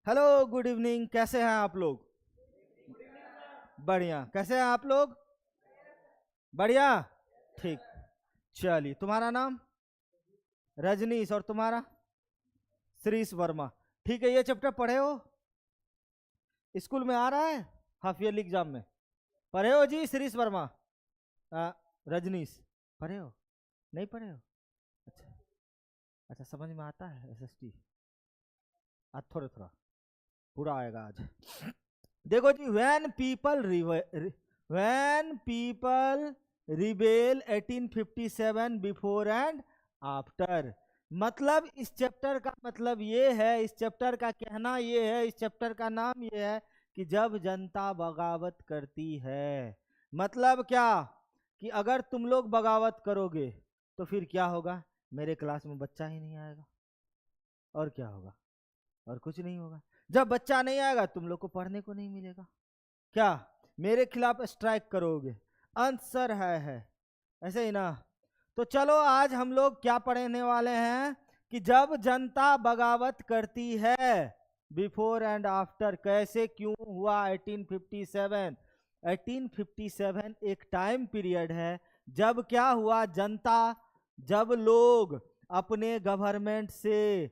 Hello, good evening. कैसे हैं आप लोग? बढ़िया। कैसे हैं आप लोग? बढ़िया। ठीक। चलिए, तुम्हारा नाम? रजनीश। और तुम्हारा? श्रीश वर्मा। ठीक है, ये चैप्टर पढ़े हो? स्कूल में आ रहा है हाफ ईयरली एग्जाम में? पढ़े हो जी श्रीश वर्मा? आ, रजनीश, पढ़े हो? नहीं पढ़े हो? अच्छा। अच्छा, समझ में आता है एसएसटी? आज थोड़ा थोड़ा पूरा आएगा आज। देखो जी, when people rebel 1857 before and after. मतलब इस चैप्टर का मतलब ये है, इस चैप्टर का कहना ये है, इस चैप्टर का नाम ये है कि जब जनता बगावत करती है। मतलब क्या? कि अगर तुम लोग बगावत करोगे तो फिर क्या होगा? मेरे क्लास में बच्चा ही नहीं आएगा। और क्या होगा? और कुछ नहीं होगा। जब बच्चा नहीं आएगा तुम लोग को पढ़ने को नहीं मिलेगा। क्या मेरे खिलाफ स्ट्राइक करोगे? आंसर है ऐसे ही ना? तो चलो, आज हम लोग क्या पढ़ने वाले हैं कि जब जनता बगावत करती है, बिफोर एंड आफ्टर, कैसे क्यों हुआ 1857। 1857 एक टाइम पीरियड है जब क्या हुआ, जनता, जब लोग अपने गवर्नमेंट से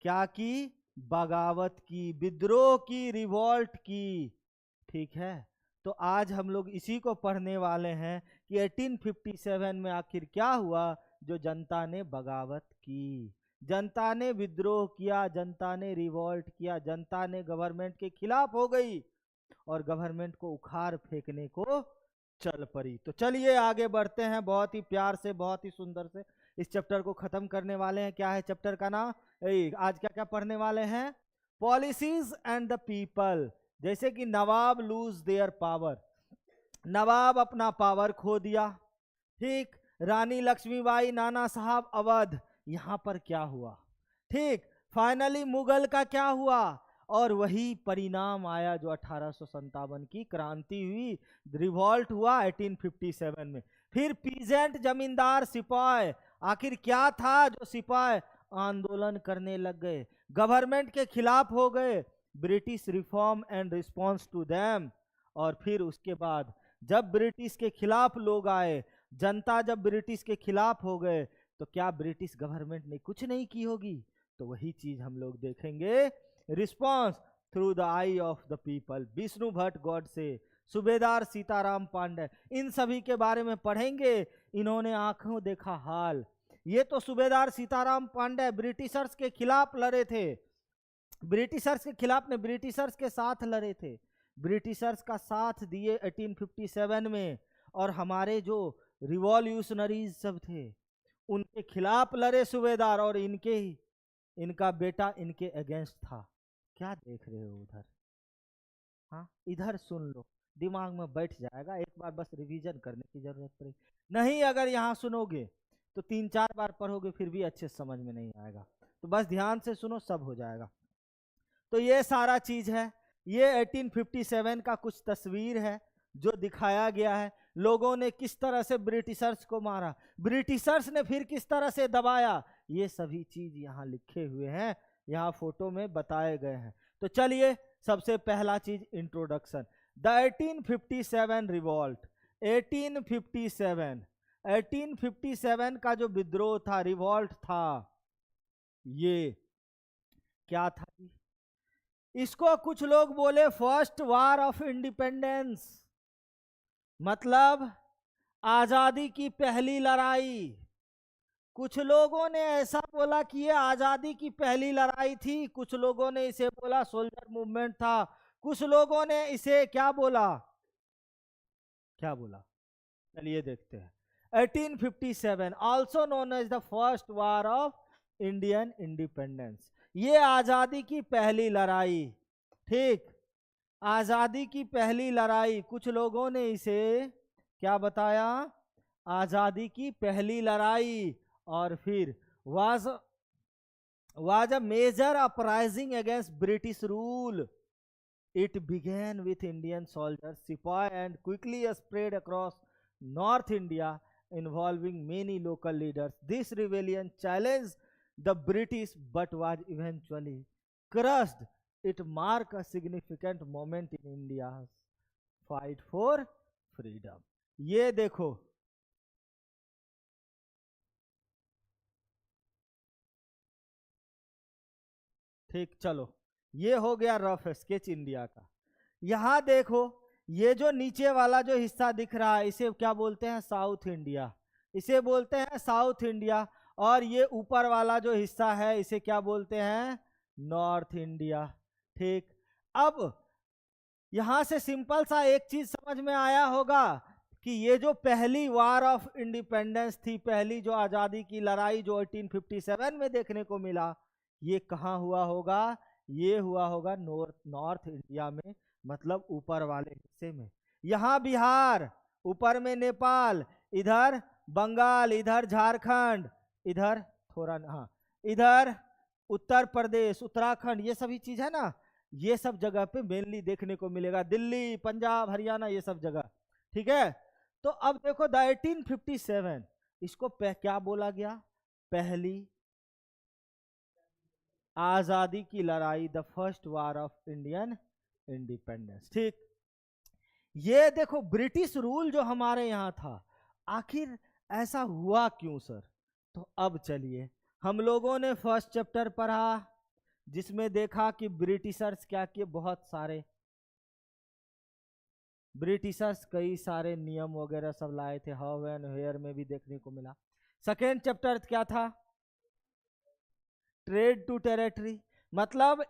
क्या की? बगावत की, विद्रोह की, रिवॉल्ट की। ठीक है। तो आज हम लोग इसी को पढ़ने वाले हैं कि 1857 में आखिर क्या हुआ जो जनता ने बगावत की, जनता ने विद्रोह किया, जनता ने रिवॉल्ट किया, जनता ने गवर्नमेंट के खिलाफ हो गई और गवर्नमेंट को उखाड़ फेंकने को चल पड़ी। तो चलिए आगे बढ़ते हैं, बहुत ही प्यार से, बहुत ही सुंदर से इस चैप्टर को खत्म करने वाले हैं। क्या है चैप्टर का नाम? आज क्या क्या पढ़ने वाले हैं? Policies and the people. जैसे कि नवाब लूज देयर पावर, नवाब अपना पावर खो दिया। ठीक। रानी लक्ष्मीबाई, नाना साहब अवध, यहां पर क्या हुआ? ठीक। फाइनली मुगल का क्या हुआ? और वही परिणाम आया जो 1857 की क्रांति हुई, रिवॉल्ट हुआ 1857 में। फिर पीजेंट, जमींदार, सिपाही, आखिर क्या था जो सिपाही आंदोलन करने लग गए, गवर्नमेंट के खिलाफ हो गए, British reform and response to them. और फिर उसके बाद जब ब्रिटिश के खिलाफ लोग आए, जनता जब ब्रिटिश के खिलाफ हो गए, तो क्या ब्रिटिश गवर्नमेंट ने कुछ नहीं की होगी? तो वही चीज हम लोग देखेंगे। Response through the I of the people, Vishnu Bhatt God से, सूबेदार सीताराम पांडे, इन सभी के बारे में पढ़ेंगे। इन्होंने आंखों देखा हाल। ये तो सूबेदार सीताराम पांडे ब्रिटिशर्स के खिलाफ लड़े थे, ब्रिटिशर्स के खिलाफ ने ब्रिटिशर्स के साथ लड़े थे, ब्रिटिशर्स का साथ दिए 1857 में। और हमारे जो रिवॉल्यूशनरीज सब थे उनके खिलाफ लड़े सूबेदार, और इनका बेटा इनके अगेंस्ट था। क्या देख रहे हो उधर? हाँ, इधर सुन लो, दिमाग में बैठ जाएगा। एक बार बस रिवीजन करने की जरूरत पड़ेगी। नहीं, अगर यहाँ सुनोगे तो 3-4 बार पढ़ोगे फिर भी अच्छे समझ में नहीं आएगा। तो बस ध्यान से सुनो, सब हो जाएगा। तो ये सारा चीज है। ये 1857 का कुछ तस्वीर है जो दिखाया गया है। लोगों ने किस तरह से ब्रिटिशर्स को मारा, ब्रिटिशर्स ने फिर किस तरह से दबाया, ये सभी चीज यहाँ लिखे हुए हैं, यहाँ फोटो में बताए गए हैं। तो चलिए, सबसे पहला चीज इंट्रोडक्शन। The 1857 revolt. 1857, 1857 का जो विद्रोह था, रिवॉल्ट था, ये क्या था? इसको कुछ लोग बोले फर्स्ट वार ऑफ इंडिपेंडेंस, मतलब आजादी की पहली लड़ाई। कुछ लोगों ने ऐसा बोला कि ये आजादी की पहली लड़ाई थी, कुछ लोगों ने इसे बोला सोल्जर मूवमेंट था, कुछ लोगों ने इसे क्या बोला? क्या बोला? चलिए देखते हैं। 1857 also known as the first war of Indian independence, ये आजादी की पहली लड़ाई। ठीक। आजादी की पहली लड़ाई, कुछ लोगों ने इसे क्या बताया? आजादी की पहली लड़ाई। और फिर was a major uprising against British rule. It began with Indian soldiers, Sepoy, and quickly spread across North India, involving many local leaders. This rebellion challenged the British but was eventually crushed it mark a significant moment in India fight for freedom. ये देखो, ठीक, चलो ये हो गया rough sketch India का। यहां देखो, ये जो नीचे वाला जो हिस्सा दिख रहा है इसे क्या बोलते हैं, साउथ इंडिया, इसे बोलते हैं साउथ इंडिया। और ये ऊपर वाला जो हिस्सा है इसे क्या बोलते हैं, नॉर्थ इंडिया। ठीक, अब यहां से सिंपल सा एक चीज समझ में आया होगा कि ये जो पहली वार ऑफ इंडिपेंडेंस थी, पहली जो आजादी की लड़ाई जो 1857 में देखने को मिला, ये कहाँ हुआ होगा, ये हुआ होगा नॉर्थ इंडिया में, मतलब ऊपर वाले हिस्से में। यहाँ बिहार, ऊपर में नेपाल, इधर बंगाल, इधर झारखंड, इधर थोड़ा, हाँ, इधर उत्तर प्रदेश, उत्तराखंड, ये सभी चीज है ना, ये सब जगह पे मेनली देखने को मिलेगा, दिल्ली, पंजाब, हरियाणा, ये सब जगह। ठीक है, तो अब देखो द 1857, इसको क्या बोला गया, पहली आजादी की लड़ाई, the first war of Indian independence. ठीक, ये देखो ब्रिटिश रूल जो हमारे यहाँ था, आखिर ऐसा हुआ क्यों सर। तो अब चलिए, हम लोगों ने फर्स्ट चैप्टर पढ़ा जिसमें देखा कि ब्रिटिशर्स क्या किए, बहुत सारे ब्रिटिशर्स कई सारे नियम वगैरह सब लाए थे, हाउ एंड वेयर में भी देखने को मिला। सेकेंड चैप्टर क्या था, ट्रेड टू टेरिटरी, मतलब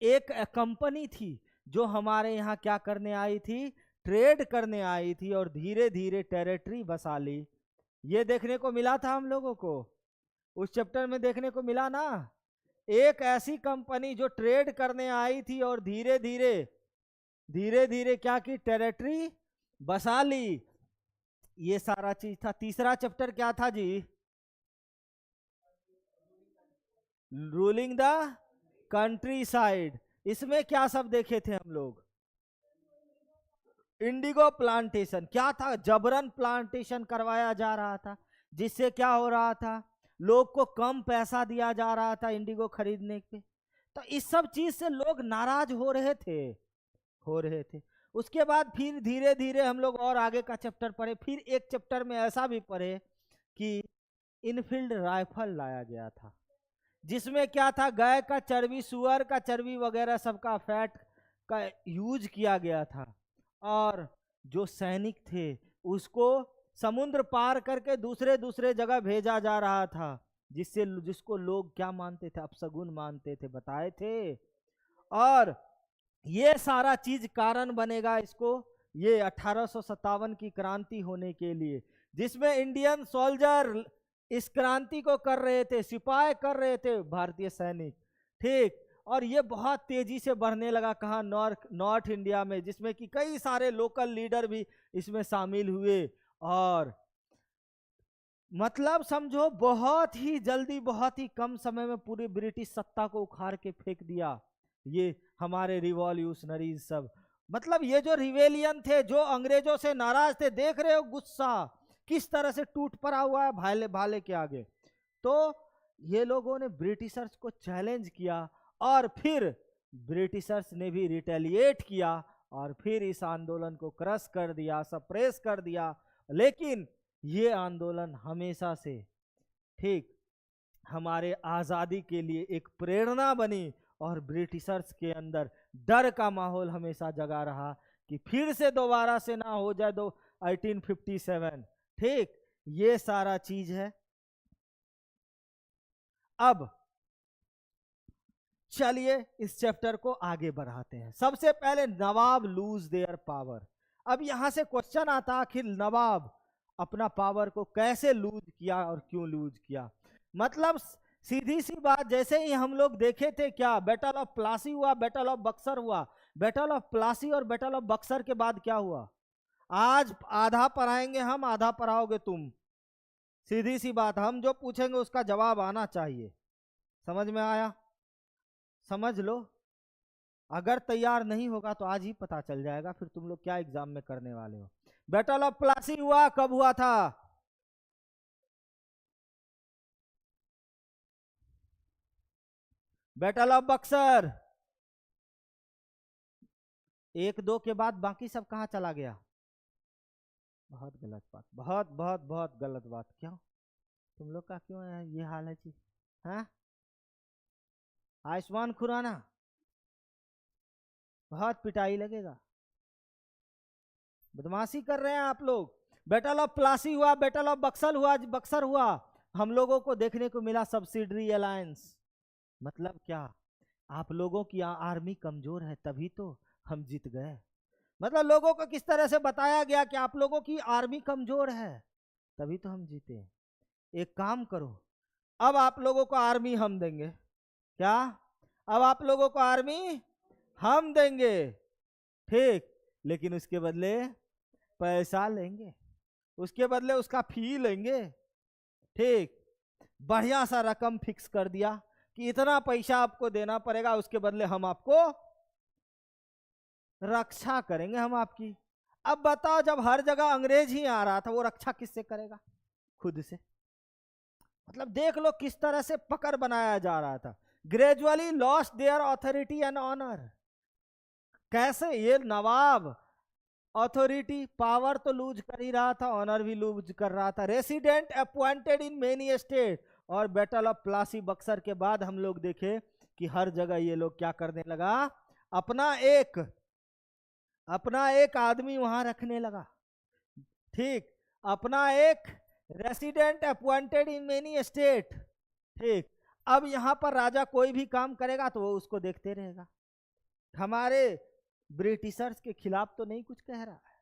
एक कंपनी थी जो हमारे यहाँ क्या करने आई थी, ट्रेड करने आई थी और धीरे धीरे टेरिटरी बसा ली। ये देखने को मिला था हम लोगों को, उस चैप्टर में देखने को मिला ना, एक ऐसी कंपनी जो ट्रेड करने आई थी और धीरे धीरे धीरे धीरे क्या की, टेरिटरी बसा ली। ये सारा चीज था। तीसरा चैप्टर क्या था जी, रूलिंग द कंट्री साइड। इसमें क्या सब देखे थे हम लोग, इंडिगो प्लांटेशन, क्या था, जबरन प्लांटेशन करवाया जा रहा था, जिससे क्या हो रहा था, लोग को कम पैसा दिया जा रहा था इंडिगो खरीदने के। तो इस सब चीज से लोग नाराज हो रहे थे। उसके बाद फिर धीरे धीरे हम लोग और आगे का चैप्टर पढ़े, फिर एक चैप्टर में ऐसा भी पढ़े कि इनफील्ड राइफल लाया गया था, जिसमें क्या था, गाय का चर्बी, सुअर का चर्बी वगैरह सबका फैट का यूज किया गया था। और जो सैनिक थे उसको समुद्र पार करके दूसरे दूसरे जगह भेजा जा रहा था, जिसको लोग क्या मानते थे, अपशगुन मानते थे, बताए थे। और ये सारा चीज कारण बनेगा इसको, ये 1857 की क्रांति होने के लिए, जिसमें इंडियन सोल्जर इस क्रांति को कर रहे थे, सिपाही कर रहे थे, भारतीय सैनिक। ठीक, और ये बहुत तेजी से बढ़ने लगा, कहा, नॉर्थ इंडिया में, जिसमें कि कई सारे लोकल लीडर भी इसमें शामिल हुए। और मतलब समझो बहुत ही जल्दी, बहुत ही कम समय में पूरी ब्रिटिश सत्ता को उखाड़ के फेंक दिया ये हमारे रिवॉल्यूशनरीज सब। मतलब ये जो रिवेलियन थे, जो अंग्रेजों से नाराज थे, देख रहे हो गुस्सा किस तरह से टूट पड़ा हुआ है भाले भाले के आगे। तो ये लोगों ने ब्रिटिशर्स को चैलेंज किया और फिर ब्रिटिशर्स ने भी रिटेलिएट किया और फिर इस आंदोलन को क्रश कर दिया, सप्रेस कर दिया। लेकिन ये आंदोलन हमेशा से, ठीक, हमारे आज़ादी के लिए एक प्रेरणा बनी और ब्रिटिशर्स के अंदर डर का माहौल हमेशा जगा रहा कि फिर से दोबारा से ना हो जाए 1857। ठीक, ये सारा चीज है। अब चलिए इस चैप्टर को आगे बढ़ाते हैं। सबसे पहले नवाब लूज देयर पावर। अब यहां से क्वेश्चन आता, आखिर नवाब अपना पावर को कैसे लूज किया और क्यों लूज किया। मतलब सीधी सी बात, जैसे ही हम लोग देखे थे, क्या बैटल ऑफ प्लासी हुआ, बैटल ऑफ बक्सर हुआ, बैटल ऑफ प्लासी और बैटल ऑफ बक्सर के बाद क्या हुआ, आज आधा पढ़ाएंगे हम, आधा पढ़ाओगे तुम। सीधी सी बात, हम जो पूछेंगे उसका जवाब आना चाहिए। समझ में आया, समझ लो। अगर तैयार नहीं होगा तो आज ही पता चल जाएगा फिर तुम लोग क्या एग्जाम में करने वाले हो। बैटल ऑफ प्लासी हुआ, कब हुआ था, बैटल ऑफ बक्सर एक दो के बाद बाकी सब कहाँ चला गया? बहुत गलत बात, बहुत बहुत बहुत गलत बात। क्यों तुम लोग का क्यों है ये हाल है जी? हाँ, आयुष्मान खुराना, बहुत पिटाई लगेगा। बदमाशी कर रहे हैं आप लोग। बैटल ऑफ प्लासी हुआ, बैटल ऑफ बक्सर हुआ, हम लोगों को देखने को मिला सब्सिडरी अलायंस। मतलब क्या? आप लोगों की आर्मी कमजोर है तभी तो हम जीत गए। मतलब लोगों को किस तरह से बताया गया कि आप लोगों की आर्मी कमजोर है तभी तो हम जीते। एक काम करो, अब आप लोगों को आर्मी हम देंगे। क्या? अब आप लोगों को आर्मी हम देंगे, ठीक, लेकिन उसके बदले पैसा लेंगे, उसके बदले उसका फी लेंगे, ठीक। बढ़िया सा रकम फिक्स कर दिया कि इतना पैसा आपको देना पड़ेगा, उसके बदले हम आपको रक्षा करेंगे, हम आपकी। अब बताओ, जब हर जगह अंग्रेज ही आ रहा था, वो रक्षा किससे करेगा? खुद से। मतलब देख लो किस तरह से पकड़ बनाया जा रहा था। Gradually lost their authority and honour. कैसे? ये नवाब अथॉरिटी पावर तो लूज कर ही रहा था, ऑनर भी लूज कर रहा था। Resident appointed in many state. और बैटल ऑफ प्लासी बक्सर के बाद हम लोग देखे कि हर जगह ये लोग क्या करने लगा, अपना एक आदमी वहां रखने लगा, ठीक, अपना एक resident appointed in many state, ठीक। अब यहां पर राजा कोई भी काम करेगा तो वो उसको देखते रहेगा। हमारे ब्रिटिशर्स के खिलाफ तो नहीं कुछ कह रहा है।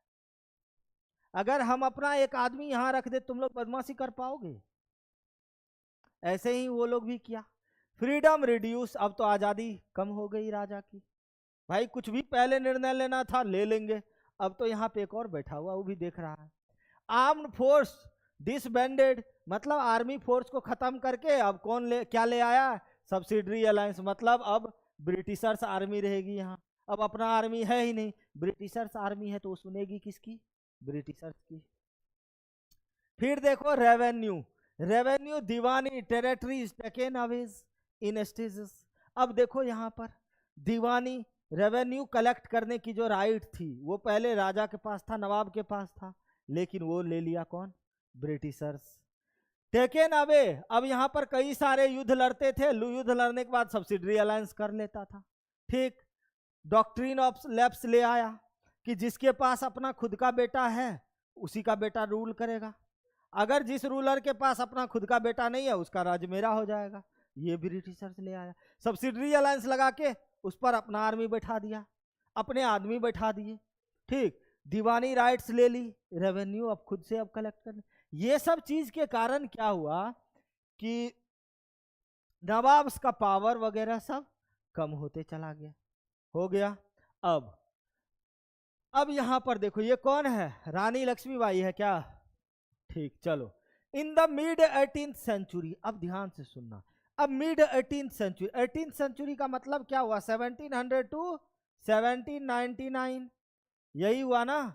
अगर हम अपना एक आदमी यहां रख दे, तुम लोग बदमाशी कर पाओगे? ऐसे ही वो लोग भी किया। फ्रीडम रिड्यूस, अब तो आजादी कम हो गई राजा की। भाई कुछ भी पहले निर्णय लेना था ले लेंगे, अब तो यहाँ पे एक और बैठा हुआ वो भी देख रहा है। आर्म्ड फोर्स डिसबैंडेड, मतलब आर्मी फोर्स को खत्म करके अब कौन क्या ले आया? Subsidiary alliance. मतलब अब ब्रिटिशर्स आर्मी रहेगी यहाँ, अब अपना आर्मी है ही नहीं। ब्रिटिशर्स आर्मी है तो वो सुनेगी किसकी? ब्रिटिशर्स की। फिर देखो रेवेन्यू दीवानी टेरिटरीज टेकन अवेज इन स्टेजेस। अब देखो यहाँ पर दीवानी रेवेन्यू कलेक्ट करने की जो राइट थी वो पहले राजा के पास था, नवाब के पास था, लेकिन वो ले लिया कौन? ब्रिटिशर्स। टेकन अवे, अब यहाँ पर कई सारे युद्ध लड़ते थे, युद्ध लड़ने के बाद सब्सिडरी अलायंस कर लेता था, ठीक। डॉक्ट्रिन ऑफ लैप्स ले आया कि जिसके पास अपना खुद का बेटा है उसी का बेटा रूल करेगा, अगर जिस रूलर के पास अपना खुद का बेटा नहीं है उसका राज मेरा हो जाएगा। ये ब्रिटिशर्स ले आया। सब्सिडरी अलायंस लगा के उस पर अपना आर्मी बैठा दिया, अपने आदमी बैठा दिए, ठीक। दीवानी राइट्स ले ली, रेवेन्यू अब खुद से अब कलेक्ट करने। ये सब चीज के कारण क्या हुआ कि नवाब का पावर वगैरह सब कम होते चला गया, हो गया। अब यहां पर देखो ये कौन है? रानी लक्ष्मीबाई है क्या? ठीक, चलो। In the mid 18th century, अब ध्यान से सुनना, अब mid 18th century, 18th century का मतलब क्या हुआ? 1700 टू 1799, यही हुआ ना।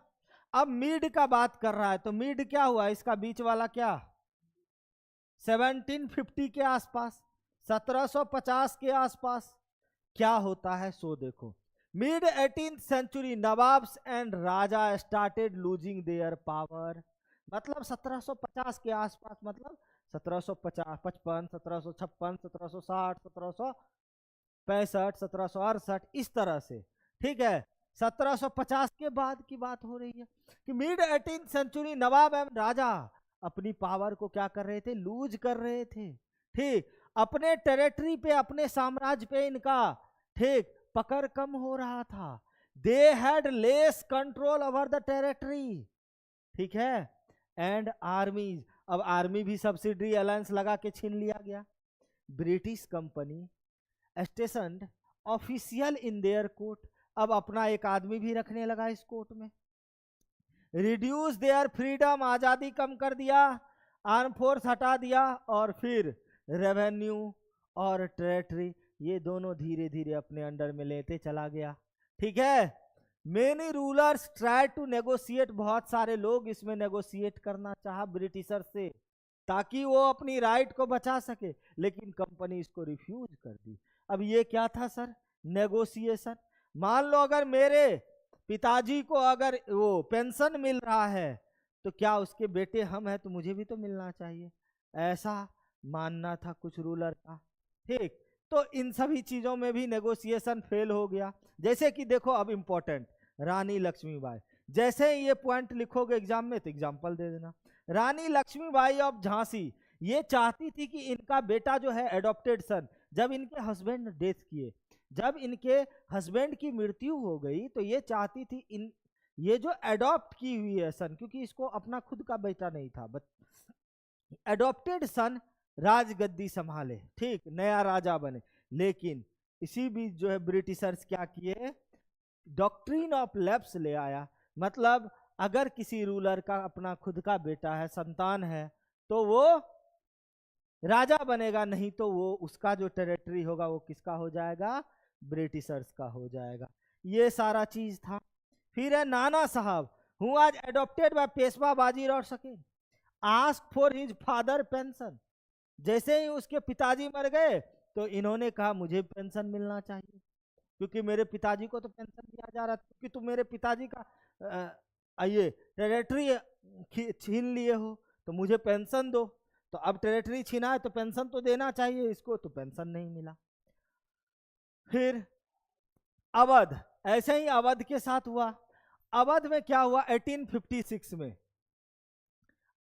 अब मिड का बात कर रहा है तो मिड क्या हुआ? इसका बीच वाला क्या? 1750 के आसपास, 1750 के आसपास क्या होता है सो देखो। Mid 18th century nawabs and raja started losing their power. मतलब 1750 के आसपास, मतलब 1750, 55, 1756, 1760, 1765, 1768, इस तरह से, ठीक है। 1750 के बाद की बात हो रही है कि मिड 18th सेंचुरी नवाब एवं राजा अपनी पावर को क्या कर रहे थे? लूज कर रहे थे, ठीक। अपने टेरिटरी पे, अपने साम्राज्य पे इनका, ठीक, पकड़ कम हो रहा था। They had less control over the territory, ठीक है। एंड आर्मीज, अब आर्मी भी सब्सिडरी अलायंस लगा के छीन लिया गया। British company स्टेशनड official in their court, अब अपना एक आदमी भी रखने लगा इस कोर्ट में। रिड्यूस देयर फ्रीडम, आजादी कम कर दिया, आर्म फोर्स हटा दिया, और फिर रेवेन्यू और टेरिटरी ये दोनों धीरे धीरे अपने अंडर में लेते चला गया, ठीक है। Many rulers try to negotiate, बहुत सारे लोग इसमें नेगोशिएट करना चाहा ब्रिटिशर से ताकि वो अपनी राइट को बचा सके, लेकिन कंपनी इसको रिफ्यूज कर दी। अब ये क्या था सर? नेगोशिएशन। मान लो अगर मेरे पिताजी को अगर वो पेंशन मिल रहा है तो क्या उसके बेटे हम हैं तो मुझे भी तो मिलना चाहिए, ऐसा मानना था कुछ रूलर का। ठीक, तो इन सभी चीजों में भी नेगोशिएशन फेल हो गया। जैसे कि देखो अब इंपॉर्टेंट, रानी लक्ष्मीबाई, जैसे ही ये पॉइंट लिखोगे एग्जाम में तो एग्जाम्पल दे देना। रानी लक्ष्मीबाई ऑफ झांसी ये चाहती थी कि इनका बेटा जो है एडॉप्टेड सन, जब इनके हस्बैंड ने डेथ किए, जब इनके हस्बैंड की मृत्यु हो गई तो ये चाहती थी इन ये जो एडॉप्ट की हुई है सन, क्योंकि इसको अपना खुद का बेटा नहीं था, एडॉप्टेड सन राजगद्दी संभाले, ठीक, नया राजा बने। लेकिन इसी बीच जो है ब्रिटिशर्स क्या किए, डॉक्ट्रिन ऑफ लैप्स ले आया। मतलब अगर किसी रूलर का अपना खुद का बेटा है, संतान है, तो वो राजा बनेगा, नहीं तो वो उसका जो टेरिटरी होगा वो किसका हो जाएगा, ब्रिटिशर्स का हो जाएगा। ये सारा चीज था। फिर है नाना साहब who was adopted by Peshwa Bajirao second, ask for his father pension. जैसे ही उसके पिताजी मर गए तो इन्होंने कहा मुझे पेंशन मिलना चाहिए, क्योंकि मेरे पिताजी को तो पेंशन दिया जा रहा था, क्योंकि तुम मेरे पिताजी का ये टेरिटरी छीन लिए हो तो मुझे पेंशन दो। तो अब टेरिटरी छीना है तो पेंशन तो देना चाहिए इसको, तो पेंशन नहीं मिला। फिर अवध, ऐसे ही अवध के साथ हुआ। अवध में क्या हुआ, 1856 में,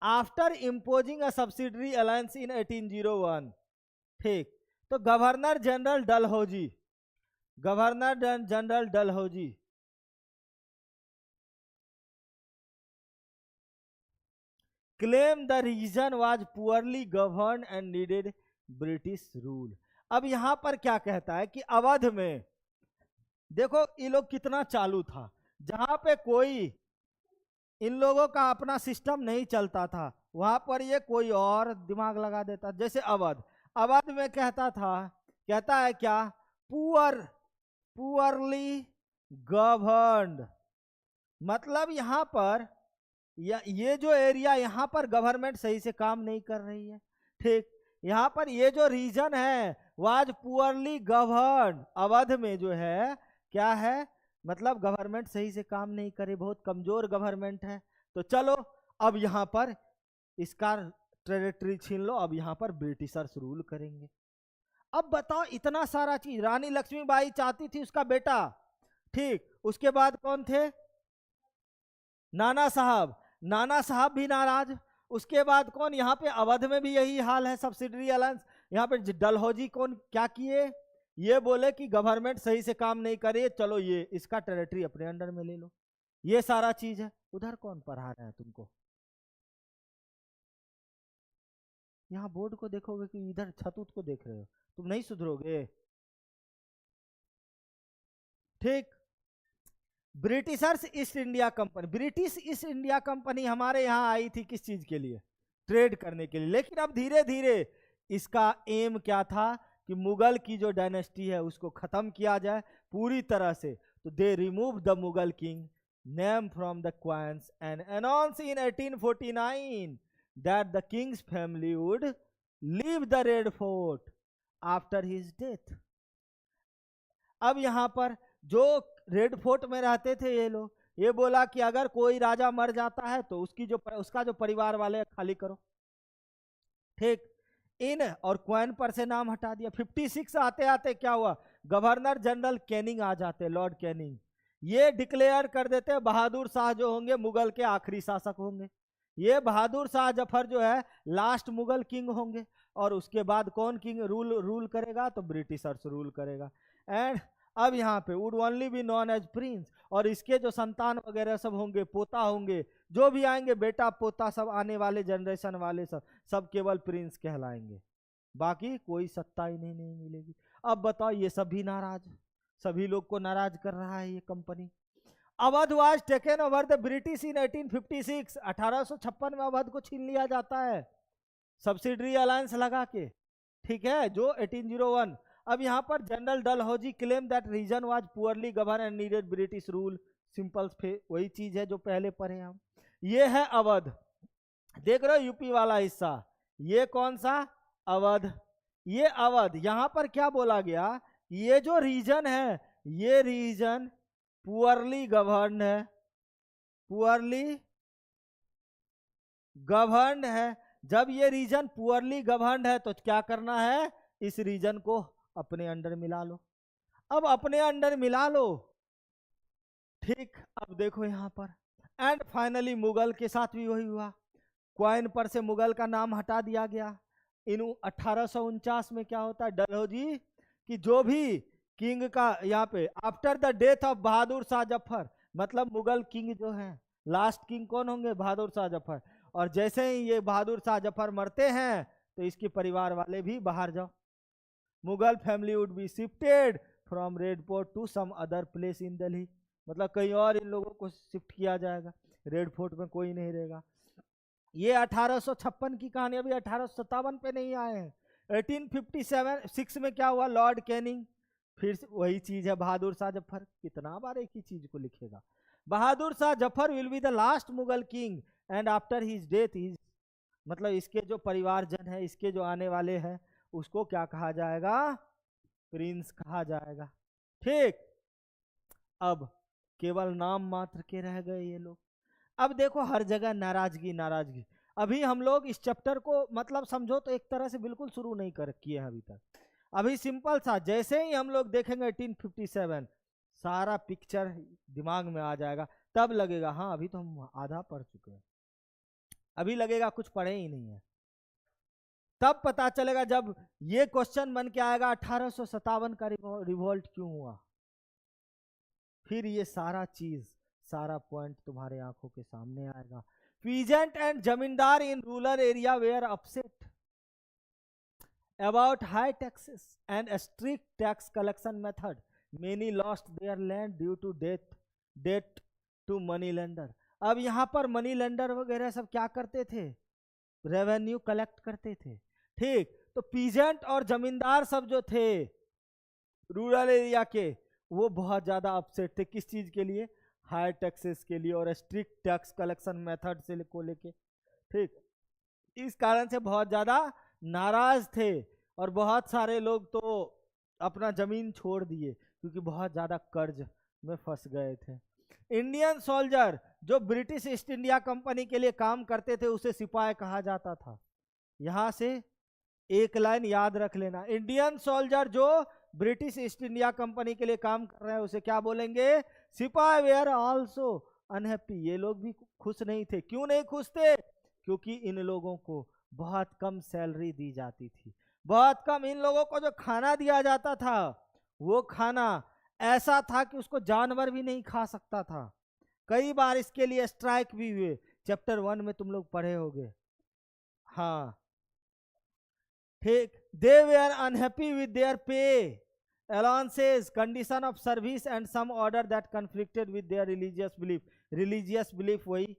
after imposing a subsidiary alliance in 1801, ठीक, तो governor general Dalhousie, governor general Dalhousie claim the reason was poorly govern and needed British rule. अब यहां पर क्या कहता है कि अवध में देखो ये लोग कितना चालू था, जहां पे कोई इन लोगों का अपना सिस्टम नहीं चलता था वहां पर ये कोई और दिमाग लगा देता। जैसे अवध, अवध में कहता है क्या, पुअरली गवर्नड, मतलब यहां पर ये जो एरिया यहां पर गवर्नमेंट सही से काम नहीं कर रही है, ठीक, यहां पर ये जो रीजन है वाज पुअरली गवर्न, अवध में जो है क्या है, मतलब गवर्नमेंट सही से काम नहीं करे, बहुत कमजोर गवर्नमेंट है। तो चलो अब यहां पर इसका टेरिटरी छीन लो, अब यहां पर ब्रिटिशर्स रूल करेंगे। अब बताओ इतना सारा चीज, रानी लक्ष्मीबाई चाहती थी उसका बेटा, ठीक, उसके बाद कौन थे, नाना साहब, नाना साहब भी नाराज, उसके बाद कौन, यहाँ पे अवध में भी यही हाल है, सब्सिडरी अलायंस, यहाँ पे डलहौजी कौन क्या किए, ये बोले कि गवर्नमेंट सही से काम नहीं करे, चलो ये इसका टेरिटरी अपने अंडर में ले लो, ये सारा चीज है। उधर कौन पढ़ा रहा है तुमको, यहाँ बोर्ड को देखोगे कि इधर छतूत को देख रहे हो, तुम नहीं सुधरोगे, ठीक। Britishers east India company, British east India company हमारे यहाँ आई थी किस चीज के लिए, ट्रेड करने के लिए। लेकिन अब धीरे धीरे इसका एम क्या था कि मुगल की जो डायनेस्टी है उसको खत्म किया जाए पूरी तरह से। तो they remove the Mughal king name from the coins and announce in 1849 that the Kings family would leave the red fort after his death. अब यहां पर जो रेड फोर्ट में रहते थे ये लोग, ये बोला कि अगर कोई राजा मर जाता है तो उसका जो परिवार वाले खाली करो, ठीक। इन और क्वाइन पर से नाम हटा दिया। 56 आते आते क्या हुआ, गवर्नर जनरल कैनिंग आ जाते, लॉर्ड कैनिंग, ये डिक्लेयर कर देते बहादुर शाह जो होंगे मुगल के आखिरी शासक होंगे, ये बहादुर शाह जफर जो है लास्ट मुगल किंग होंगे, और उसके बाद कौन किंग रूल करेगा, तो ब्रिटिशर्स रूल करेगा। एंड अब यहाँ पे would only be known as prince, और इसके जो संतान वगैरह सब होंगे, पोता होंगे, जो भी आएंगे बेटा पोता सब आने वाले जनरेशन वाले सब केवल प्रिंस कहलाएंगे, बाकी कोई सत्ता ही नहीं मिलेगी। अब बताओ ये सभी नाराज, सभी लोग को नाराज कर रहा है ये company. Awadh was taken over the British in 1856, 1856 में अवध को छीन लिया जाता है सब्सिडरी अलायंस लगा के, ठीक है, जो 1801। अब यहां पर general Dalhousie claim that region was poorly govern and needed British rule, simple वही चीज है जो पहले पढ़े हम। ये है अवध, देख रहे हो यूपी वाला हिस्सा, ये कौन सा, अवध, ये अवध। यहां पर क्या बोला गया, ये जो रीजन है ये रीजन पुअरली गवर्न्ड है, पुअरली गवर्न्ड है। जब ये रीजन पुअरली गवर्न्ड है तो क्या करना है, इस रीजन को अपने अंडर मिला लो। अब अपने अंडर मिला लो, ठीक। अब देखो यहां पर, एंड फाइनली मुगल के साथ भी वही हुआ, क्वाइन पर से मुगल का नाम हटा दिया गया। इन 1849 में क्या होता है, डलहौजी कि जो भी किंग का यहाँ पे आफ्टर द डेथ ऑफ बहादुर शाह जफर, मतलब मुगल किंग जो हैं, लास्ट किंग कौन होंगे, बहादुर शाह जफर। और जैसे ही ये बहादुर शाह जफर मरते हैं तो इसके परिवार वाले भी बाहर जाओ। Mughal family would be shifted from Red Fort to some other place in Delhi, मतलब कहीं और इन लोगों को शिफ्ट किया जाएगा, रेड फोर्ट में कोई नहीं रहेगा। ये 1856 की कहानी, अभी 1857 पे नहीं आए हैं। 1857 में क्या हुआ, लॉर्ड कैनिंग, फिर वही चीज है, बहादुर शाह जफर, कितना बार एक ही चीज को लिखेगा। Bahadur Shah Zafar will be the last Mughal king and after his death his, मतलब इसके जो परिवारजन है, इसके जो आने वाले हैं, उसको क्या कहा जाएगा, प्रिंस कहा जाएगा, ठीक। अब केवल नाम मात्र के रह गए ये लोग। अब देखो हर जगह नाराजगी नाराजगी। अभी हम लोग इस चैप्टर को मतलब समझो तो एक तरह से बिल्कुल शुरू नहीं कर किए हैं अभी तक। अभी सिंपल सा, जैसे ही हम लोग देखेंगे 1857 सारा पिक्चर दिमाग में आ जाएगा, तब लगेगा हाँ अभी तो हम आधा पढ़ चुके हैं, अभी लगेगा कुछ पढ़े ही नहीं है। तब पता चलेगा जब ये क्वेश्चन बन के आएगा 1857 का रिवोल्ट क्यों हुआ, फिर ये सारा चीज सारा पॉइंट तुम्हारे आंखों के सामने आएगा। Peasant and zamindar in rural area were upset about high taxes and strict tax collection method, many lost their land due to debt to money lender. अब यहाँ पर मनी लेंडर वगैरह सब क्या करते थे, रेवेन्यू कलेक्ट करते थे, ठीक। तो पीजेंट और जमींदार सब जो थे रूरल एरिया के, वो बहुत ज्यादा अपसेट थे, किस चीज के लिए, हाई टैक्सेस के लिए और स्ट्रिक्ट टैक्स कलेक्शन मेथड से को लेके, ठीक। इस कारण से बहुत ज्यादा नाराज थे और बहुत सारे लोग तो अपना जमीन छोड़ दिए क्योंकि बहुत ज्यादा कर्ज में फंस गए थे। इंडियन सोल्जर जो ब्रिटिश ईस्ट इंडिया कंपनी के लिए काम करते थे उसे सिपाही कहा जाता था। यहां से एक लाइन याद रख लेना, इंडियन सोल्जर जो ब्रिटिश ईस्ट इंडिया कंपनी के लिए काम कर रहे हैं उसे क्या बोलेंगे, सिपाही। वेयर आल्सो अनहैप्पी, ये लोग भी खुश नहीं थे। क्यों नहीं खुश थे, क्योंकि इन लोगों को बहुत कम सैलरी दी जाती थी, बहुत कम। इन लोगों को जो खाना दिया जाता था वो खाना ऐसा था कि उसको जानवर भी नहीं खा सकता था। कई बार इसके लिए स्ट्राइक भी हुए, चैप्टर 1 में तुम लोग पढ़े होंगे, हाँ, ठीक। दे वेयर अनहैप्पी विद देयर पे, allowances, condition of service and some order that conflicted with their religious belief। religious belief वही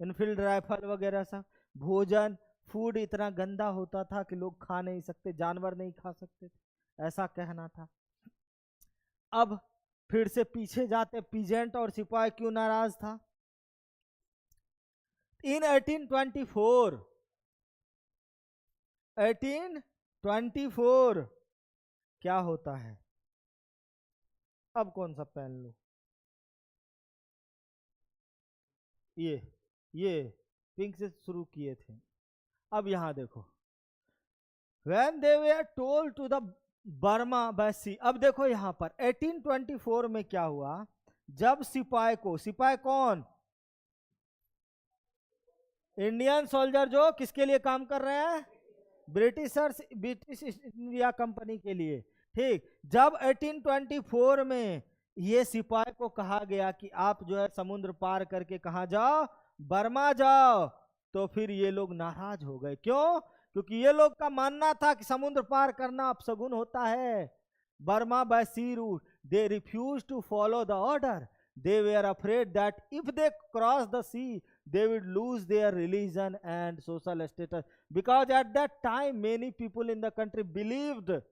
इनफील्ड राइफल वगैरह सब, भोजन फूड इतना गंदा होता था कि लोग खा नहीं सकते, जानवर नहीं खा सकते थे, ऐसा कहना था। अब फिर से पीछे जाते, पीजेंट और सिपाही क्यों नाराज था। इन 1824 क्या होता है, अब कौन सा पेन लो, ये पिंक से शुरू किए थे। अब यहां देखो, when they were told to the Burma by sea। अब देखो यहां पर 1824 में क्या हुआ, जब सिपाही को, सिपाही कौन, इंडियन सोल्जर जो किसके लिए काम कर रहे हैं, ब्रिटिश इंडिया कंपनी के लिए, ठीक। जब 1824 में ये सिपाही को कहा गया कि आप जो है समुद्र पार करके कहा जाओ, बर्मा जाओ, तो फिर ये लोग नाराज हो गए। क्यों, क्योंकि ये लोग का मानना था कि समुद्र पार करना अपशगुन होता है। Burma by sea route, they refuse to follow the order, they were afraid that if they cross the sea they would lose their religion and social status, because at that time many people in the country believed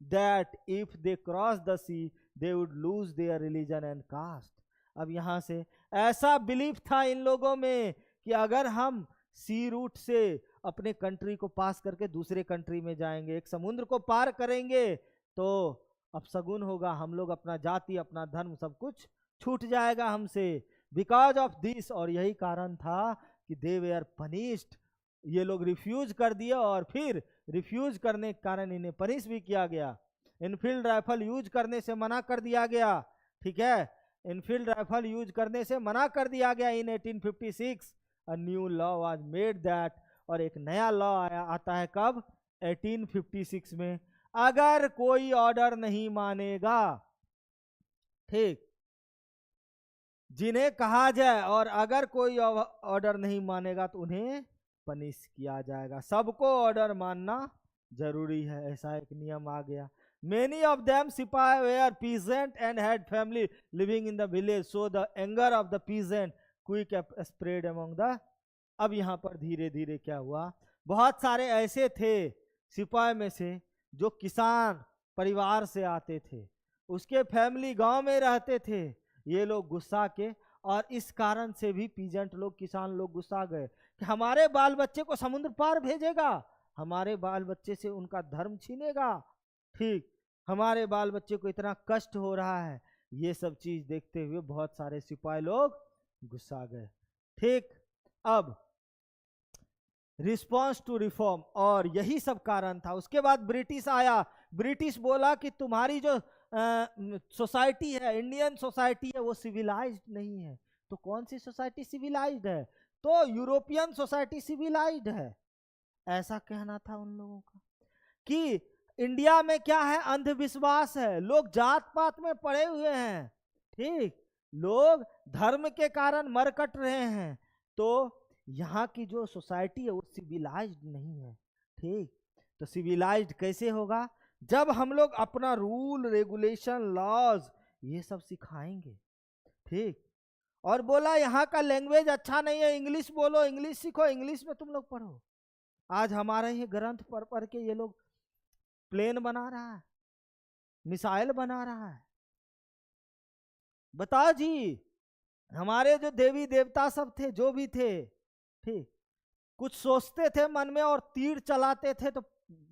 that if they cross the sea they would lose their religion and caste। अब यहां से ऐसा belief था इन लोगों में कि अगर हम सी रूट से अपने कंट्री को पास करके दूसरे कंट्री में जाएंगे, एक समुद्र को पार करेंगे, तो अपशगुन होगा, हम लोग अपना जाति अपना धर्म सब कुछ छूट जाएगा हमसे। बिकॉज ऑफ दिस, और यही कारण था कि दे वेयर पनिश्ड, ये लोग रिफ्यूज कर दिए और फिर रिफ्यूज करने के कारण इन्हें पनिश भी किया गया। इनफील्ड राइफल यूज करने से मना कर दिया गया, ठीक है, इनफील्ड राइफल यूज करने से मना कर दिया गया इन 1856। A new law was made that, और एक नया लॉ आया आता है कब, 1856 में। अगर कोई ऑर्डर नहीं मानेगा, ठीक, जिन्हें कहा जाए, और अगर कोई ऑर्डर नहीं मानेगा तो उन्हें पनिश किया जाएगा। सबको ऑर्डर मानना जरूरी है, ऐसा एक नियम आ गया। Many of them sipahi were peasant and had family living in the village, so the anger of the peasant quick spread among the. अब यहाँ पर धीरे धीरे क्या हुआ, बहुत सारे ऐसे थे सिपाही में से जो किसान परिवार से आते थे, उसके फैमिली गांव में रहते थे। ये लोग गुस्सा के, और इस कारण से भी पीजेंट लोग, किसान लोग गुस्सा गए कि हमारे बाल बच्चे को समुद्र पार भेजेगा, हमारे बाल बच्चे से उनका धर्म छीनेगा, ठीक, हमारे बाल बच्चे को इतना कष्ट हो रहा है। ये सब चीज देखते हुए बहुत सारे सिपाही लोग गुस्सा गए, ठीक। अब रिस्पॉन्स टू रिफॉर्म, और यही सब कारण था। उसके बाद ब्रिटिश आया, ब्रिटिश बोला कि तुम्हारी जो सोसाइटी है, इंडियन सोसाइटी है, वो सिविलाइज्ड नहीं है। तो कौन सी सोसाइटी सिविलाइज्ड है, तो यूरोपियन सोसाइटी सिविलाइज्ड है, ऐसा कहना था उन लोगों का। कि इंडिया में क्या है, अंधविश्वास है, लोग जात पात में पड़े हुए हैं, ठीक, लोग धर्म के कारण मर कट रहे हैं, तो यहाँ की जो सोसाइटी है वो सिविलाइज्ड नहीं है, ठीक। तो सिविलाइज्ड कैसे होगा, जब हम लोग अपना रूल रेगुलेशन लॉज ये सब सिखाएंगे, ठीक। और बोला यहाँ का लैंग्वेज अच्छा नहीं है, इंग्लिश बोलो, इंग्लिश सीखो, इंग्लिश में तुम लोग पढ़ो। आज हमारे ये ग्रंथ पढ़ पढ़ के ये लोग प्लेन बना रहा है, मिसाइल बना रहा है। बताओ जी, हमारे जो देवी देवता सब थे, जो भी थे, ठीक, कुछ सोचते थे मन में और तीर चलाते थे तो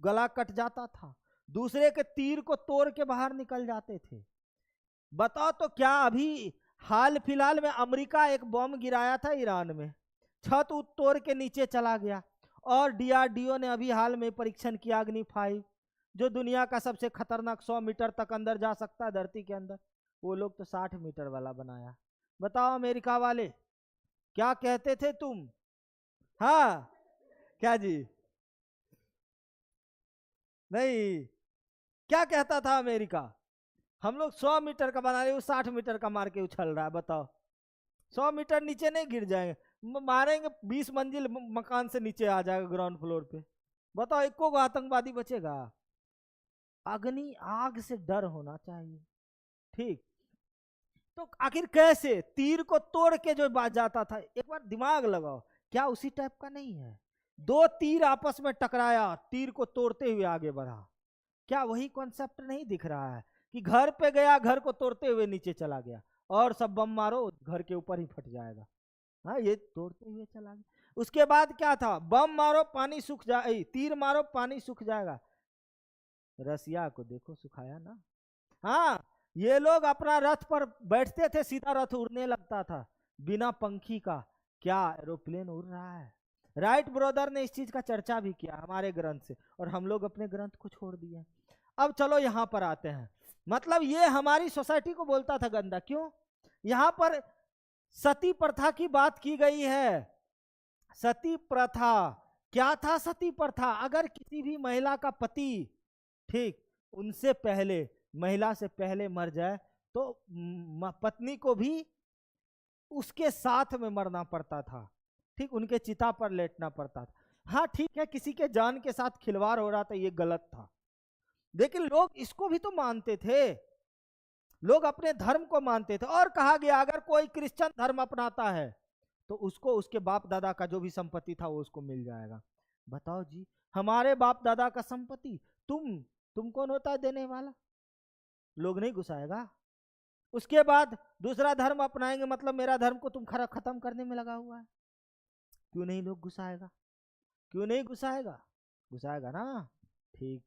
गला कट जाता था, दूसरे के तीर को तोड़ के बाहर निकल जाते थे। बताओ तो क्या अभी हाल फिलहाल में अमेरिका एक बम गिराया था ईरान में, छत तोड़ के नीचे चला गया, और डीआरडीओ ने अभी हाल में परीक्षण किया अग्नि 5, जो दुनिया का सबसे खतरनाक 100 मीटर तक अंदर जा सकता है धरती के अंदर, वो लोग तो 60 मीटर वाला बनाया। बताओ अमेरिका वाले, क्या कहते थे तुम, हाँ क्या जी, नहीं, क्या कहता था अमेरिका, हम लोग 100 मीटर का बना रहे, वो 60 मीटर का मार के उछल रहा है। बताओ 100 मीटर नीचे नहीं गिर जाएंगे, मारेंगे 20 मंजिल मकान से नीचे आ जाएगा ग्राउंड फ्लोर पे। बताओ एक को आतंकवादी बचेगा। अग्नि आग से डर होना चाहिए, ठीक। तो आखिर कैसे तीर को तोड़ के जो बात जाता था, एक बार दिमाग लगाओ, क्या उसी टाइप का नहीं है, दो तीर आपस में टकराया, तीर को तोड़ते हुए आगे बढ़ा, क्या वही कॉन्सेप्ट नहीं दिख रहा है कि घर पे गया, घर को तोड़ते हुए नीचे चला गया, और सब बम मारो घर के ऊपर ही फट जाएगा, हाँ ये तोड़ते हुए चला गया। उसके बाद क्या था, बम मारो पानी सूख जाए, तीर मारो पानी सूख जाएगा, रसिया को देखो सुखाया ना। हाँ, ये लोग अपना रथ पर बैठते थे, सीधा रथ उड़ने लगता था बिना पंखी का, क्या एरोप्लेन उड़ रहा है। राइट ब्रदर ने इस चीज का चर्चा भी किया हमारे ग्रंथ से, और हम लोग अपने ग्रंथ को छोड़ दिए। अब चलो यहां पर आते हैं, मतलब ये हमारी सोसाइटी को बोलता था गंदा, क्यों, यहां पर सती प्रथा की बात की गई है। सती प्रथा क्या था, सती प्रथा, अगर किसी भी महिला का पति, ठीक, उनसे पहले, महिला से पहले मर जाए तो पत्नी को भी उसके साथ में मरना पड़ता था, ठीक, उनके चिता पर लेटना पड़ता था। हाँ ठीक है, किसी के जान के साथ खिलवाड़ हो रहा था, ये गलत था, लेकिन लोग इसको भी तो मानते थे, लोग अपने धर्म को मानते थे। और कहा गया अगर कोई क्रिश्चियन धर्म अपनाता है तो उसको उसके बाप दादा का जो भी संपत्ति था वो उसको मिल जाएगा। बताओ जी, हमारे बाप दादा का संपत्ति तुम कौन होता है देने वाला, लोग नहीं घुसाएगा। उसके बाद दूसरा धर्म अपनाएंगे, मतलब मेरा धर्म को तुम खत्म करने में लगा हुआ है, क्यों नहीं लोग घुसाएगा, क्यों नहीं घुसाएगा, घुसाएगा ना, ठीक।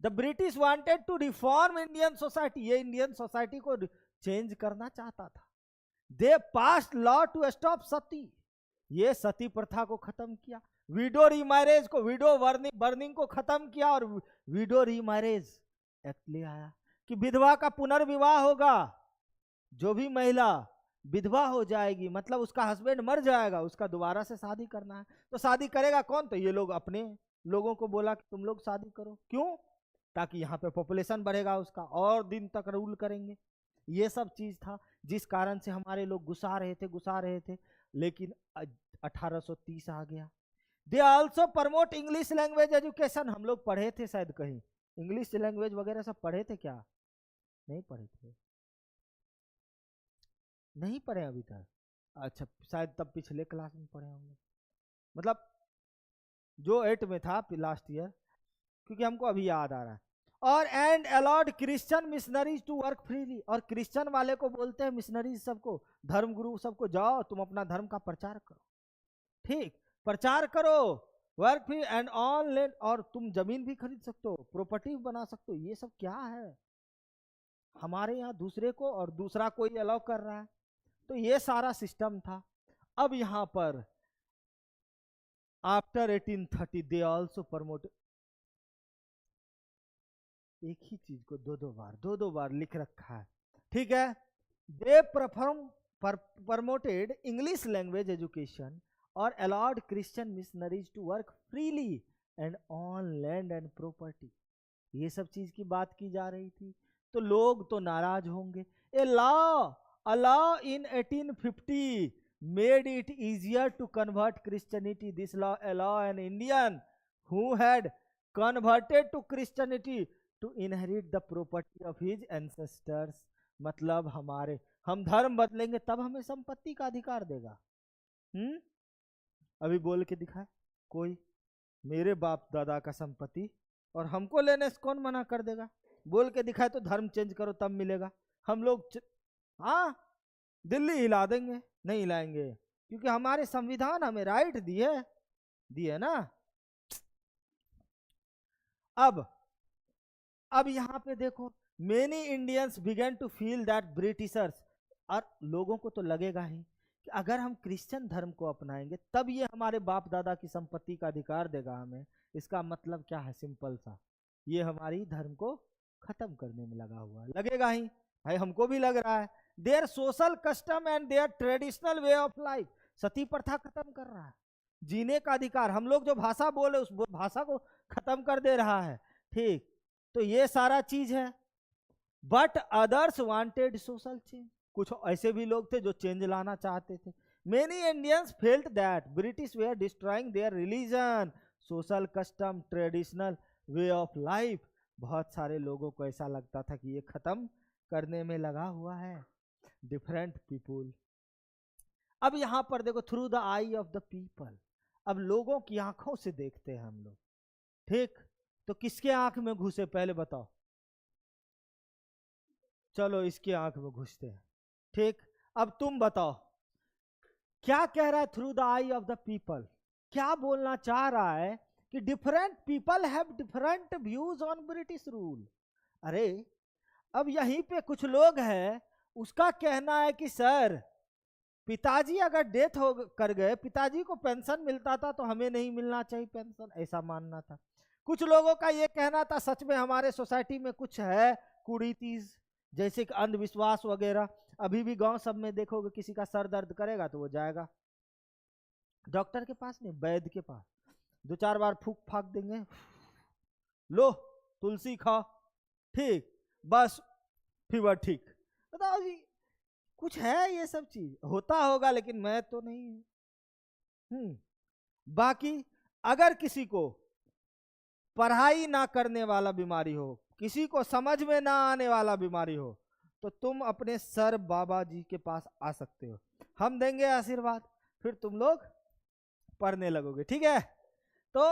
The British wanted to reform Indian society, ये इंडियन सोसाइटी को चेंज करना चाहता था। They pass law to stop sati, ये सती प्रथा को खत्म किया। विडो रीमैरेज को, विडो बर्निंग को खत्म किया और विडो रीमैरेज एक्ट ले आया कि विधवा का पुनर्विवाह होगा। जो भी महिला विधवा हो जाएगी, मतलब उसका हस्बैंड मर जाएगा, उसका दोबारा से शादी करना है, तो शादी करेगा कौन? तो ये लोग अपने लोगों को बोला कि तुम लोग शादी करो। क्यों? ताकि यहाँ पे पॉपुलेशन बढ़ेगा उसका, और दिन तक रूल करेंगे। ये सब चीज था जिस कारण से हमारे लोग गुस्सा रहे थे। लेकिन 1830 आ गया। They also promote English language education, हम लोग पढ़े थे शायद कहीं, इंग्लिश लैंग्वेज वगैरह सब पढ़े थे क्या? नहीं पढ़े थे, नहीं पढ़े अभी तक। अच्छा, शायद तब पिछले क्लास में पढ़े होंगे, मतलब जो 8 में था लास्ट ईयर, क्योंकि हमको अभी याद आ रहा है। और and allowed Christian missionaries to work freely, और क्रिश्चियन वाले को बोलते हैं मिशनरीज सबको, धर्म गुरु सबको, जाओ तुम अपना धर्म का प्रचार करो, ठीक, प्रचार करो, work free and on land, और तुम जमीन भी खरीद सकते हो, प्रॉपर्टी बना सकते हो। ये सब क्या है? हमारे यहाँ दूसरे को और दूसरा कोई अलाउ कर रहा है, तो ये सारा सिस्टम था। अब यहां पर आफ्टर 1830 दे आल्सो प्रमोट, एक ही चीज को दो बार लिख रखा है, ठीक है। They promoted English language education और allowed Christian missionaries to work freely and on land and property. ये सब चीज की बात की जा रही थी, तो लोग तो नाराज होंगे। A law in 1850 made it easier to convert Christianity. This law allow an Indian who had converted to Christianity to inherit the property of his ancestors. मतलब हम धर्म बदलेंगे तब हमें संपत्ति का अधिकार देगा। अभी बोल के दिखाए कोई, मेरे बाप दादा का संपत्ति और हमको लेने से कौन मना कर देगा? बोल के दिखाए तो धर्म चेंज करो तब मिलेगा। हम लोग हाँ दिल्ली हिला देंगे, नहीं हिलाएंगे, क्योंकि हमारे संविधान हमें राइट दिए ना। अब यहां पे देखो, many Indians began to feel that Britishers, और लोगों को तो लगेगा ही कि अगर हम क्रिश्चियन धर्म को अपनाएंगे तब ये हमारे बाप दादा की संपत्ति का अधिकार देगा हमें। इसका मतलब क्या है? सिंपल सा, ये हमारी धर्म को खत्म करने में लगा हुआ है। लगेगा ही भाई, हमको भी लग रहा है। Their social custom and their traditional way of life, सती प्रथा खत्म कर रहा है, जीने का अधिकार, हम लोग जो भाषा बोले उस भाषा को खत्म कर दे रहा है, ठीक। तो ये सारा चीज है। But others wanted social change, कुछ ऐसे भी लोग थे जो चेंज लाना चाहते थे। Many Indians felt that British they are destroying their religion, social custom, traditional way of life. बहुत सारे लोगों को ऐसा लगता था कि ये खत्म करने में लगा हुआ है। डिफरेंट पीपुल, अब यहां पर देखो, through the I of the people, अब लोगों की आंखों से देखते हैं हम लोग, ठीक। तो किसके आंख में घुसे पहले बताओ? चलो इसके आंख में घुसते हैं, ठीक। अब तुम बताओ क्या कह रहा है through the I of the people? क्या बोलना चाह रहा है कि different people have different views on British rule. अरे अब यहीं पे कुछ लोग हैं, उसका कहना है कि सर पिताजी अगर डेथ हो कर गए, पिताजी को पेंशन मिलता था तो हमें नहीं मिलना चाहिए पेंशन, ऐसा मानना था। कुछ लोगों का ये कहना था सच में हमारे सोसाइटी में कुछ है कुरीतिज, जैसे कि अंधविश्वास वगैरह। अभी भी गांव सब में देखोगे, किसी का सर दर्द करेगा तो वो जाएगा डॉक्टर के पास नहीं, वैद्य के पास, 2-4 बार फूक फाक देंगे, लो तुलसी खाओ, ठीक, बस फीवर ठीक। बताओ जी, कुछ है ये सब चीज? होता होगा लेकिन मैं तो नहीं। बाकी अगर किसी को पढ़ाई ना करने वाला बीमारी हो, किसी को समझ में ना आने वाला बीमारी हो, तो तुम अपने सर बाबा जी के पास आ सकते हो, हम देंगे आशीर्वाद, फिर तुम लोग पढ़ने लगोगे, ठीक है। तो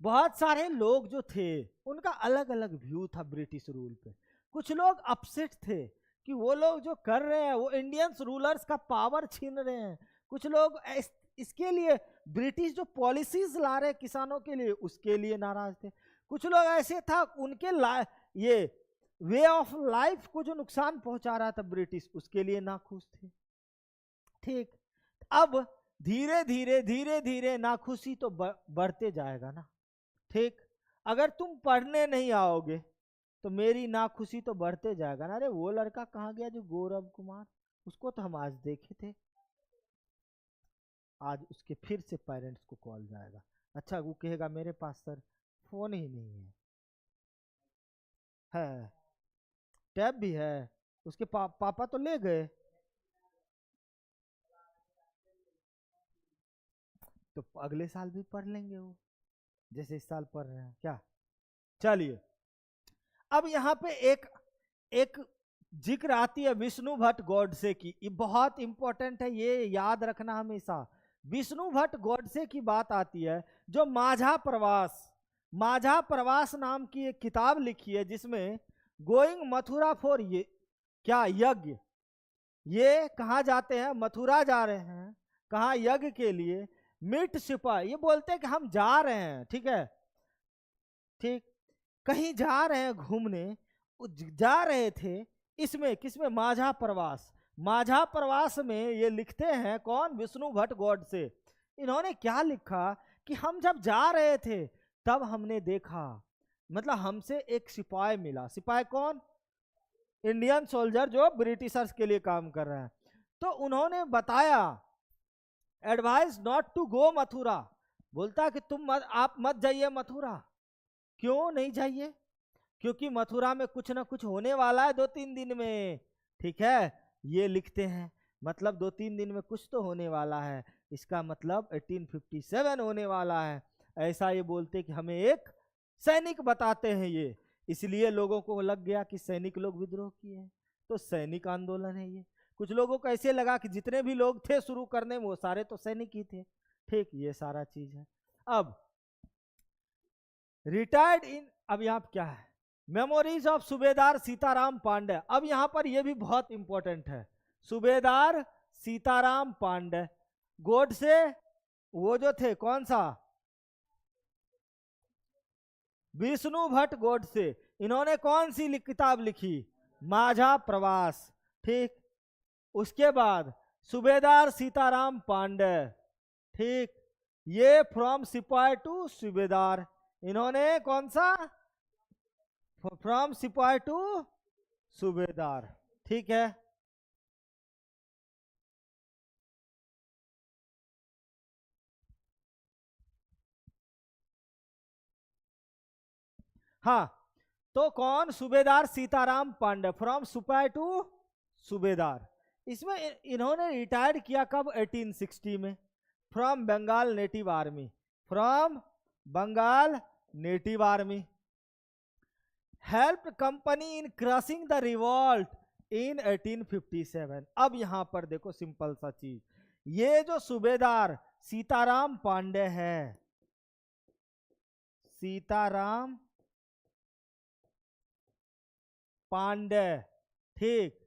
बहुत सारे लोग जो थे उनका अलग अलग व्यू था ब्रिटिश रूल पे। कुछ लोग अपसेट थे कि वो लोग जो कर रहे हैं वो इंडियंस रूलर्स का पावर छीन रहे हैं। कुछ लोग इसके लिए ब्रिटिश जो पॉलिसीज ला रहे किसानों के लिए उसके लिए नाराज थे। कुछ लोग ऐसे था उनके ये वे ऑफ लाइफ को जो नुकसान पहुंचा रहा था ब्रिटिश, उसके लिए नाखुश थे। ठीक, अब धीरे धीरे धीरे धीरे नाखुशी तो बढ़ते जाएगा ना। ठीक, अगर तुम पढ़ने नहीं आओगे तो मेरी नाखुशी तो बढ़ते जाएगा ना। अरे वो लड़का कहाँ गया जो गौरव कुमार, उसको तो हम आज देखे थे, आज उसके फिर से पेरेंट्स को कॉल जाएगा। अच्छा, वो कहेगा मेरे पास सर फोन ही नहीं है टैब भी है, उसके पापा तो ले गए, तो अगले साल भी पढ़ लेंगे वो, जैसे इस साल पढ़ रहे हैं क्या। चलिए, अब यहाँ पे एक एक जिक्र आती है विष्णु भट्ट गोडसे की, ये बहुत इंपॉर्टेंट है, ये याद रखना हमेशा। विष्णु भट्ट गोडसे की बात आती है, जो माझा प्रवास नाम की एक किताब लिखी है, जिसमें गोइंग मथुरा फॉर ये क्या यज्ञ, ये कहाँ जाते हैं, मथुरा जा रहे हैं, कहाँ यज्ञ के लिए। मिट सिपाही, ये बोलते हैं कि हम जा रहे हैं, ठीक है, ठीक, कहीं जा रहे हैं घूमने, जा रहे थे। इसमें किसमें, माझा प्रवास में ये लिखते हैं कौन, विष्णु भट्ट गोडसे। इन्होंने क्या लिखा कि हम जब जा रहे थे तब हमने देखा, मतलब हमसे एक सिपाही मिला। सिपाही कौन, इंडियन सोल्जर जो ब्रिटिशर्स के लिए काम कर रहे हैं। तो उन्होंने बताया advice not to go Mathura, बोलता कि आप मत जाइए मथुरा। क्यों नहीं जाइए, क्योंकि मथुरा में कुछ ना कुछ होने वाला है 2-3 दिन में, ठीक है, ये लिखते हैं, मतलब 2-3 दिन में कुछ तो होने वाला है, इसका मतलब 1857 होने वाला है, ऐसा ये बोलते कि हमें एक सैनिक बताते हैं ये, इसलिए लोगों को लग गया कि सैनिक लोग विद्रोह किए हैं, तो सैनिक आंदोलन है ये। कुछ लोगों को ऐसे लगा कि जितने भी लोग थे शुरू करने में वो सारे तो सैनिक ही थे। ठीक, ये सारा चीज है। अब रिटायर्ड इन, अब यहाँ क्या है, मेमोरीज ऑफ सूबेदार सीताराम पांडे। अब यहाँ पर यह भी बहुत इंपॉर्टेंट है, सूबेदार सीताराम पांडे गोडसे, वो जो थे कौन सा, विष्णु भट्ट गोडसे, इन्होंने कौन सी किताब लिखी, माझा प्रवास। ठीक, उसके बाद सूबेदार सीताराम पांडे, ठीक, ये फ्रॉम सिपाही टू सूबेदार, इन्होंने कौन सा, फ्रॉम सिपाही टू सूबेदार, ठीक है। हाँ, तो कौन, सूबेदार सीताराम पांडे, फ्रॉम सिपाही टू सूबेदार। इसमें इन्होंने रिटायर्ड किया कब, 1860 में, from Bengal native army, from Bengal native army. Help company in crushing the revolt in 1857। अब यहां पर देखो सिंपल सा चीज, ये जो सूबेदार सीताराम पांडे है, सीताराम पांडे, ठीक,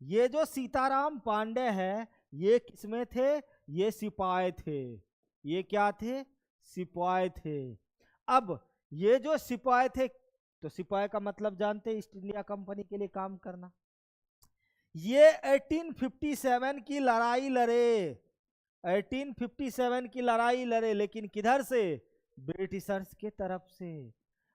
ये जो सीताराम पांडे है ये किसमें थे, ये सिपाही थे, ये क्या थे, सिपाही थे। अब ये जो सिपाही थे, तो सिपाही का मतलब जानते हैं, ईस्ट इंडिया कंपनी के लिए काम करना। ये 1857 की लड़ाई लड़े, 1857 की लड़ाई लड़े, लेकिन किधर से, ब्रिटिशर्स के तरफ से।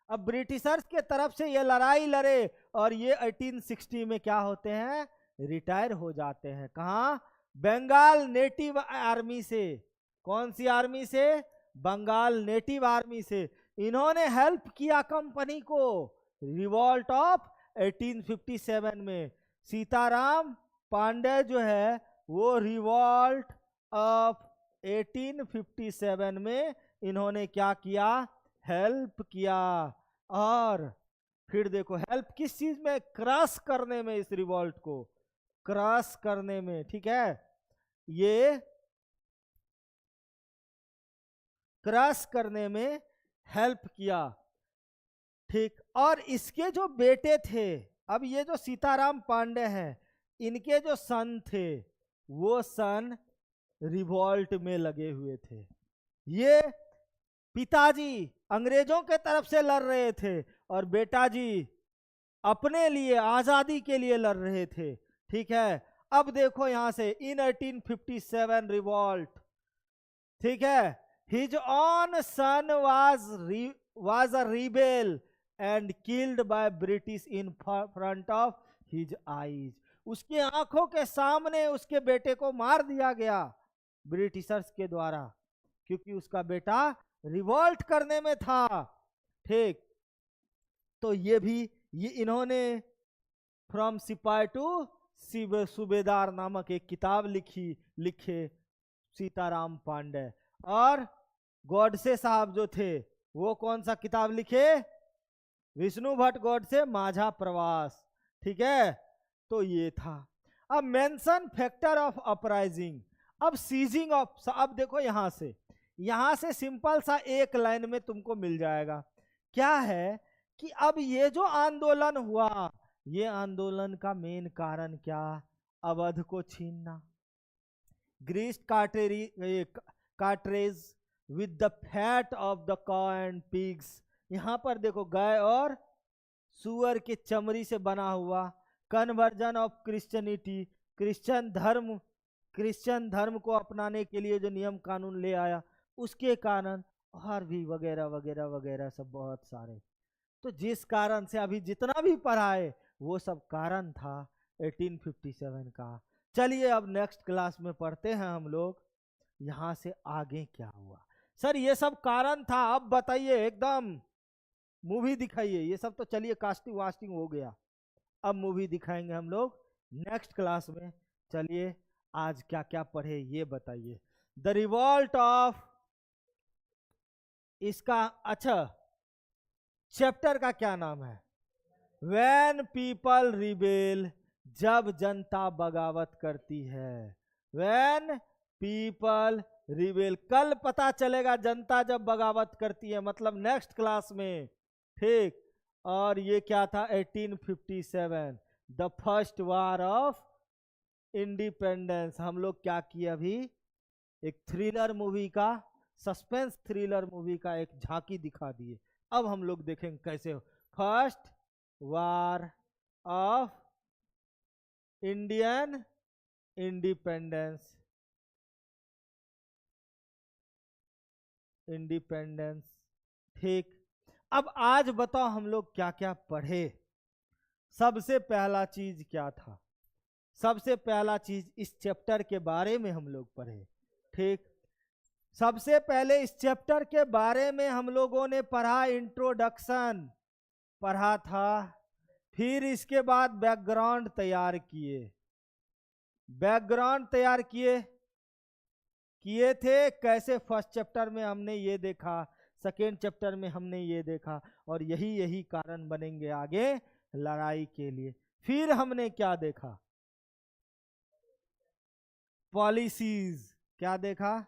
अब ब्रिटिशर्स के तरफ से ये लड़ाई लड़े और ये 1860 में क्या होते हैं, रिटायर हो जाते हैं। कहाँ, बंगाल नेटिव आर्मी से। कौन सी आर्मी से, बंगाल नेटिव आर्मी से। इन्होंने हेल्प किया कंपनी को रिवॉल्ट ऑफ 1857 में। सीताराम पांडे जो है वो रिवॉल्ट ऑफ 1857 में इन्होंने क्या किया, हेल्प किया। और फिर देखो हेल्प किस चीज में, क्रश करने में, इस रिवॉल्ट को क्रश करने में, ठीक है, ये क्रश करने में हेल्प किया, ठीक। और इसके जो बेटे थे, अब ये जो सीताराम पांडे हैं, इनके जो सन थे वो सन रिवॉल्ट में लगे हुए थे। ये पिताजी अंग्रेजों के तरफ से लड़ रहे थे और बेटा जी अपने लिए आजादी के लिए लड़ रहे थे। ठीक है, अब देखो यहां से इन 1857 रिवॉल्ट, ठीक है, his own son was a rebel and killed by British in front of his eyes. उसकी आंखों के सामने उसके बेटे को मार दिया गया ब्रिटिशर्स के द्वारा, क्योंकि उसका बेटा रिवॉल्ट करने में था। ठीक, तो ये इन्होंने फ्रॉम सिपाही टू सूबेदार नामक एक किताब लिखे सीताराम पांडे। और गॉडसे साहब जो थे वो कौन सा किताब लिखे? विष्णु भट्ट गॉडसे माझा प्रवास। ठीक है, तो ये था। अब मेंशन फैक्टर ऑफ अपराइजिंग, अब सीजिंग ऑफ, अब देखो यहां से सिंपल सा एक लाइन में तुमको मिल जाएगा। क्या है कि अब ये जो आंदोलन हुआ, ये आंदोलन का मेन कारण क्या? अवध को छीनना, greased cartridge with the fat of the cow and pigs. यहां पर देखो गाय और सुअर के चमड़ी से बना हुआ। कन्वर्जन ऑफ क्रिश्चियनिटी, क्रिश्चियन धर्म को अपनाने के लिए जो नियम कानून ले आया, उसके कारण, और भी वगैरह वगैरह वगैरह सब बहुत सारे। तो जिस कारण से अभी जितना भी पढ़ा है वो सब कारण था 1857 का। चलिए अब नेक्स्ट क्लास में पढ़ते हैं हम लोग यहां से आगे क्या हुआ। सर ये सब कारण था, अब बताइए, एकदम मूवी दिखाइए। ये सब तो चलिए कास्टिंग वास्टिंग हो गया, अब मूवी दिखाएंगे हम लोग नेक्स्ट क्लास में। चलिए आज क्या क्या पढ़े ये बताइए। द रिवॉल्ट ऑफ, इसका अच्छा चैप्टर का क्या नाम है? व्हेन पीपल रिबेल, जब जनता बगावत करती है। व्हेन पीपल रिबेल, कल पता चलेगा जनता जब बगावत करती है, मतलब नेक्स्ट क्लास में। ठीक, और ये क्या था? 1857, the first war of independence. हम लोग क्या किए अभी? एक थ्रिलर मूवी का, सस्पेंस थ्रिलर मूवी का एक झांकी दिखा दिए। अब हम लोग देखेंगे कैसे हो। First war of Indian independence, ठीक। अब आज बताओ हम लोग क्या क्या पढ़े। सबसे पहला चीज क्या था? सबसे पहला चीज इस चैप्टर के बारे में हम लोग पढ़े। ठीक, सबसे पहले इस चैप्टर के बारे में हम लोगों ने पढ़ा, इंट्रोडक्शन पढ़ा था। फिर इसके बाद बैकग्राउंड तैयार किए। बैकग्राउंड तैयार किए थे कैसे? फर्स्ट चैप्टर में हमने ये देखा, सेकेंड चैप्टर में हमने ये देखा, और यही कारण बनेंगे आगे लड़ाई के लिए। फिर हमने क्या देखा? पॉलिसीज, क्या देखा?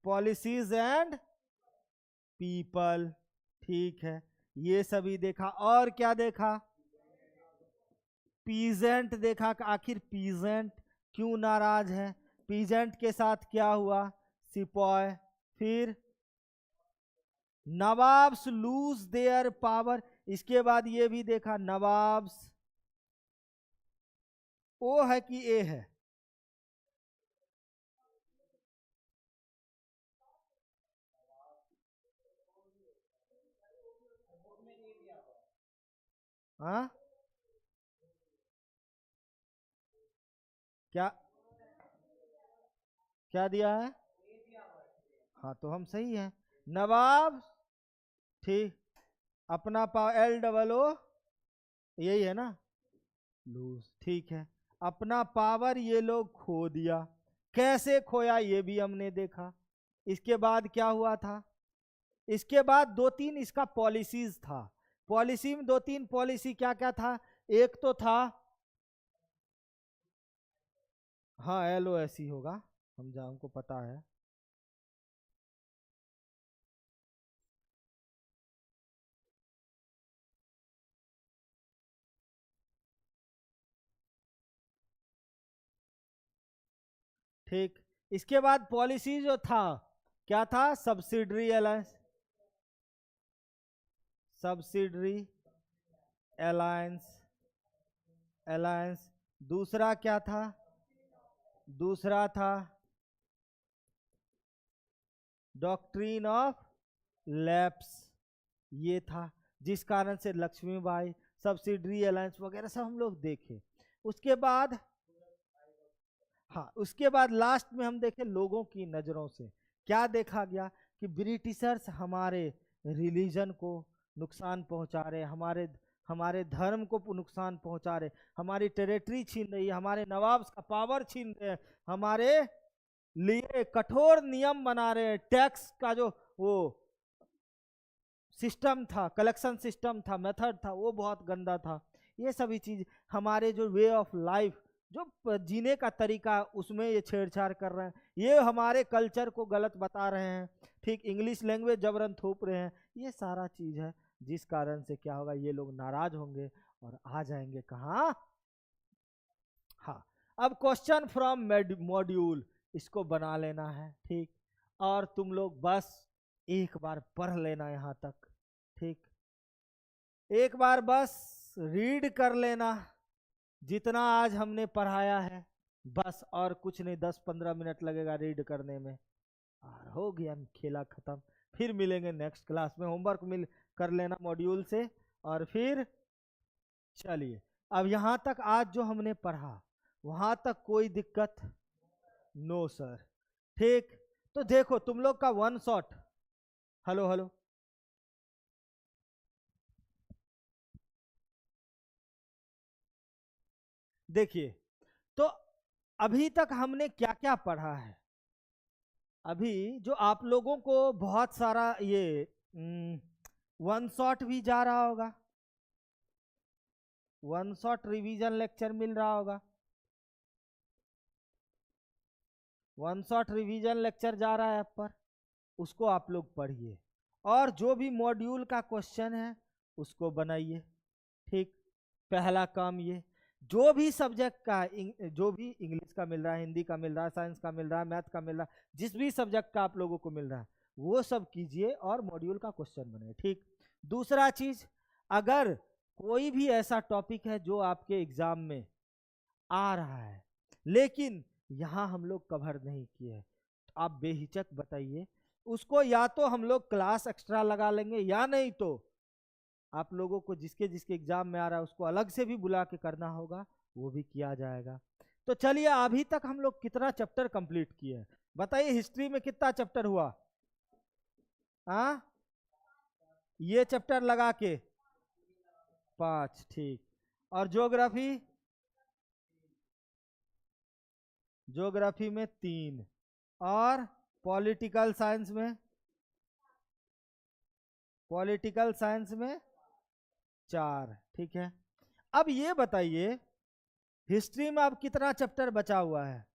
पॉलिसीज एंड पीपल, ठीक है, ये सभी देखा। और क्या देखा? पीजेंट देखा, आखिर पीजेंट क्यों नाराज है, पीजेंट के साथ क्या हुआ? सिपॉय। फिर नवाब्स लूज देयर पावर, इसके बाद ये भी देखा नवाब्स, ओ है कि ए है? हाँ, क्या क्या दिया है? हाँ तो हम सही हैं। नवाब, ठीक, अपना पावर एल डबल ओ, यही है ना? लूज, ठीक है। अपना पावर ये लोग खो दिया, कैसे खोया ये भी हमने देखा। इसके बाद क्या हुआ था? इसके बाद दो तीन इसका पॉलिसीज था। पॉलिसी में दो तीन पॉलिसी क्या क्या था? एक तो था, हाँ LOS ही होगा, हमको पता है। ठीक, इसके बाद पॉलिसी जो था क्या था? Subsidiary alliance, subsidiary alliance, alliance. दूसरा क्या था? दूसरा था डॉक्ट्रिन ऑफ लैप्स, ये था, जिस कारण से लक्ष्मीबाई, सब्सिडरी अलायंस वगैरह सब हम लोग देखे। उसके बाद हाँ, उसके बाद लास्ट में हम देखे लोगों की नजरों से क्या देखा गया कि ब्रिटिशर्स हमारे रिलीजन को नुकसान पहुंचा रहे, हमारे हमारे धर्म को नुकसान पहुंचा रहे, हमारी टेरिटरी छीन रही है, हमारे नवाब का पावर छीन रहे हैं, हमारे लिए कठोर नियम बना रहे हैं, टैक्स का जो वो सिस्टम था, कलेक्शन सिस्टम था, मेथड था, वो बहुत गंदा था। ये सभी चीज हमारे जो वे ऑफ लाइफ, जो जीने का तरीका, उसमें ये छेड़छाड़ कर रहे हैं, ये हमारे कल्चर को गलत बता रहे हैं, ठीक, इंग्लिश लैंग्वेज जबरन थोप रहे हैं। ये सारा चीज है जिस कारण से क्या होगा, ये लोग नाराज होंगे और आ जाएंगे कहाँ? हाँ, अब क्वेश्चन फ्रॉम मॉड्यूल, इसको बना लेना है, ठीक, और तुम लोग बस एक बार पढ़ लेना यहाँ तक, ठीक, एक बार बस रीड कर लेना जितना आज हमने पढ़ाया है, बस, और कुछ नहीं, 10-15 मिनट लगेगा रीड करने में और हो गया खेला खत्म। फिर मिलेंगे नेक्स्ट क्लास में, होमवर्क मिल कर लेना मॉड्यूल से। और फिर चलिए, अब यहाँ तक आज जो हमने पढ़ा, वहां तक कोई दिक्कत? नो सर, ठीक। तो देखो तुम लोग का वन शॉट, हेलो हेलो, देखिए, तो अभी तक हमने क्या क्या पढ़ा है? अभी जो आप लोगों को बहुत सारा ये वन शॉट भी जा रहा होगा, वन शॉट रिवीजन लेक्चर मिल रहा होगा, वन शॉट रिवीजन लेक्चर जा रहा है आप पर, उसको आप लोग पढ़िए, और जो भी मॉड्यूल का क्वेश्चन है उसको बनाइए, ठीक। पहला काम ये, जो भी सब्जेक्ट का जो भी इंग्लिश का मिल रहा है, हिंदी का मिल रहा है, साइंस का मिल रहा है, मैथ का मिल रहा है, जिस भी सब्जेक्ट का आप लोगों को मिल रहा है वो सब कीजिए और मॉड्यूल का क्वेश्चन बनाइए, ठीक। दूसरा चीज, अगर कोई भी ऐसा टॉपिक है जो आपके एग्जाम में आ रहा है लेकिन यहां हम लोग कवर नहीं किए हैं, तो आप बेहिचक बताइए, उसको या तो हम लोग क्लास एक्स्ट्रा लगा लेंगे, या नहीं तो आप लोगों को जिसके जिसके एग्जाम में आ रहा है उसको अलग से भी बुला के करना होगा, वो भी किया जाएगा। तो चलिए, अभी तक हम लोग कितना चैप्टर कंप्लीट किए हैं बताइए? हिस्ट्री में कितना चैप्टर हुआ? हाँ, ये चैप्टर लगा के 5, ठीक। और ज्योग्राफी, ज्योग्राफी में 3, और पॉलिटिकल साइंस में, पॉलिटिकल साइंस में 4, ठीक है। अब ये बताइए, हिस्ट्री में अब कितना चैप्टर बचा हुआ है?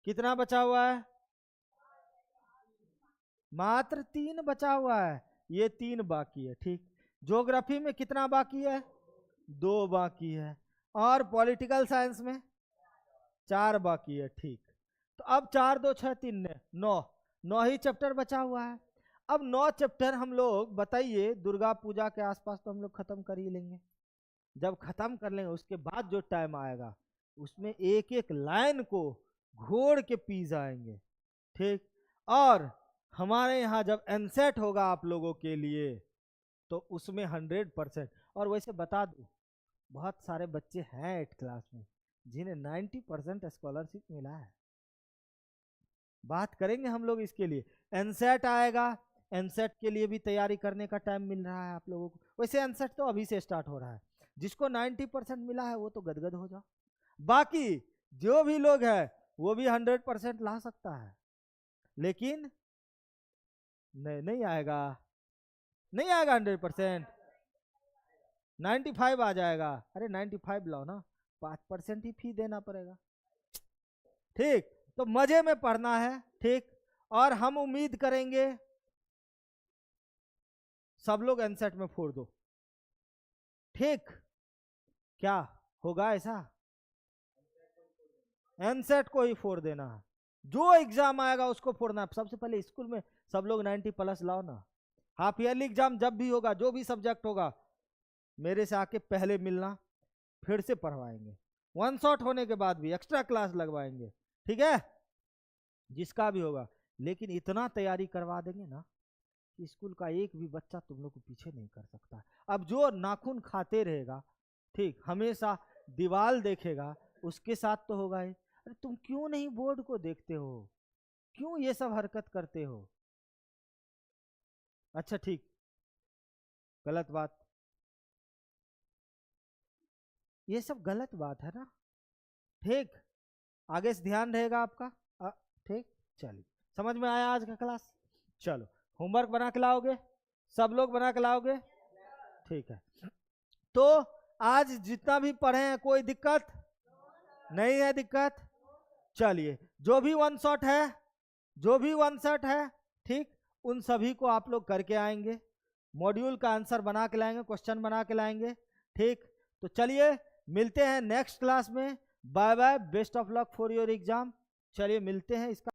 कितना बचा हुआ है? मात्र 3 बचा हुआ है, ये 3 बाकी है, ठीक। ज्योग्राफी में कितना बाकी है? 2 बाकी है, और पॉलिटिकल साइंस में 4 बाकी है, ठीक। तो अब 4 2 6 3 9, 9 ही चैप्टर बचा हुआ है। अब 9 चैप्टर हम लोग बताइए, दुर्गा पूजा के आसपास तो हम लोग खत्म कर ही लेंगे। जब खत्म कर लेंगे उसके बाद जो टाइम आएगा उसमें एक एक लाइन को घोड़ के पी जाएंगे, ठीक। और हमारे यहाँ जब एनसेट होगा आप लोगों के लिए तो उसमें 100%, और वैसे बता दूं, बहुत सारे बच्चे हैं 8th क्लास में जिन्हें 90% स्कॉलरशिप मिला है। बात करेंगे हम लोग इसके लिए, एनसेट आएगा, एनसेट के लिए भी तैयारी करने का टाइम मिल रहा है आप लोगों को। वैसे एनसेट तो अभी से स्टार्ट हो रहा है, जिसको 90% मिला है वो तो गदगद हो जाओ, बाकी जो भी लोग है वो भी 100% ला सकता है, लेकिन नहीं आएगा, नहीं आएगा 100%, 95 आ जाएगा। अरे 95 लाओ ना, 5% ही फी देना पड़ेगा, ठीक। तो मजे में पढ़ना है, ठीक। और हम उम्मीद करेंगे सब लोग एनसेट में फोड़ दो, ठीक। क्या होगा ऐसा? एनसेट को ही फोड़ देना है, जो एग्जाम आएगा उसको फोड़ना। सबसे पहले स्कूल में सब लोग 90+ लाओ ना। हाफ ईयरली एग्जाम जब भी होगा, जो भी सब्जेक्ट होगा, मेरे से आके पहले मिलना, फिर से पढ़वाएंगे। 1 शॉट होने के बाद भी एक्स्ट्रा क्लास लगवाएंगे, ठीक है, जिसका भी होगा। लेकिन इतना तैयारी करवा देंगे ना कि स्कूल का एक भी बच्चा तुम लोग को पीछे नहीं कर सकता। अब जो नाखून खाते रहेगा, ठीक, हमेशा दीवार देखेगा, उसके साथ तो होगा ही। अरे तुम क्यों नहीं बोर्ड को देखते हो, क्यों ये सब हरकत करते हो? अच्छा ठीक, गलत बात, ये सब गलत बात है ना, ठीक, आगे से ध्यान रहेगा आपका। ठीक, चलिए, समझ में आया आज का क्लास? चलो, होमवर्क बना के लाओगे, सब लोग बना के लाओगे, ठीक है। तो आज जितना भी पढ़े हैं, कोई दिक्कत नहीं है? दिक्कत, चलिए, जो भी 1 शॉट है, जो भी 1 शॉट है, ठीक, उन सभी को आप लोग करके आएंगे, मॉड्यूल का आंसर बना के लाएंगे, क्वेश्चन बना के लाएंगे, ठीक। तो चलिए, मिलते हैं नेक्स्ट क्लास में। Bye bye, best of luck for your exam. चलिए मिलते हैं इसका